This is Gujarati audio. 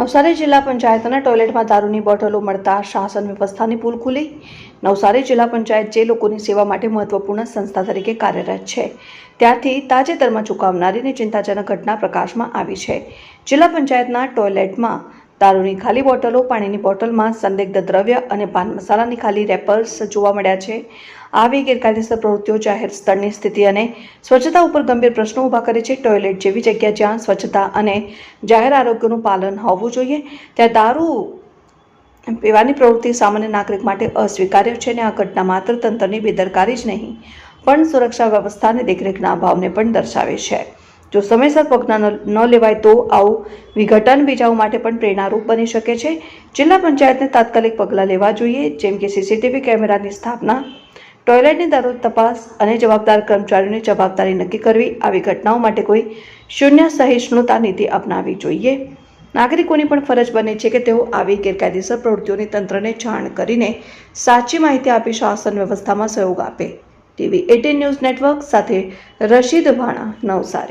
નવસારી જિલ્લા પંચાયતના ટોયલેટમાં દારૂની બોટલો મળતા શાસન વ્યવસ્થાની પુલ ખુલી। નવસારી જિલ્લા પંચાયત જે લોકોની સેવા માટે મહત્વપૂર્ણ સંસ્થા તરીકે કાર્યરત છે, ત્યાંથી તાજેતરમાં ચૂકવનારીની ચિંતાજનક ઘટના પ્રકાશમાં આવી છે। જિલ્લા પંચાયતના ટોયલેટમાં દારૂની ખાલી બોટલો, પાણીની બોટલમાં સંદિગ્ધ દ્રવ્ય અને પાન મસાલાની ખાલી રેપર્સ જોવા મળ્યા છે। આવી ગેરકાયદેસર પ્રવૃત્તિઓ જાહેર સ્થળની સ્થિતિ અને સ્વચ્છતા ઉપર ગંભીર પ્રશ્નો ઊભા કરે છે। ટોયલેટ જેવી જગ્યા જ્યાં સ્વચ્છતા અને જાહેર આરોગ્યનું પાલન હોવું જોઈએ, ત્યાં દારૂ પીવાની પ્રવૃત્તિ સામાન્ય નાગરિક માટે અસ્વીકાર્ય છે અને આ ઘટના માત્ર તંત્રની બેદરકારી જ નહીં, પણ સુરક્ષા વ્યવસ્થા અને દેખરેખના અભાવને પણ દર્શાવે છે। જો સમયસર પગલાં ન લેવાય તો આવું વિઘટન બીજાઓ માટે પણ પ્રેરણારૂપ બની શકે છે। જિલ્લા પંચાયતને તાત્કાલિક પગલાં લેવા જોઈએ, જેમ કે સીસીટીવી કેમેરાની સ્થાપના, ટોયલેટની દરરોજ તપાસ અને જવાબદાર કર્મચારીઓની જવાબદારી નક્કી કરવી। આવી ઘટનાઓ માટે કોઈ શૂન્ય સહિષ્ણુતા નીતિ અપનાવવી જોઈએ। નાગરિકોની પણ ફરજ બને છે કે તેઓ આવી ગેરકાયદેસર પ્રવૃત્તિઓની તંત્રને જાણ કરીને સાચી માહિતી આપી શાસન વ્યવસ્થામાં સહયોગ આપે। TV18 ન્યૂઝ નેટવર્ક સાથે રશીદ ભાણા, નવસારી।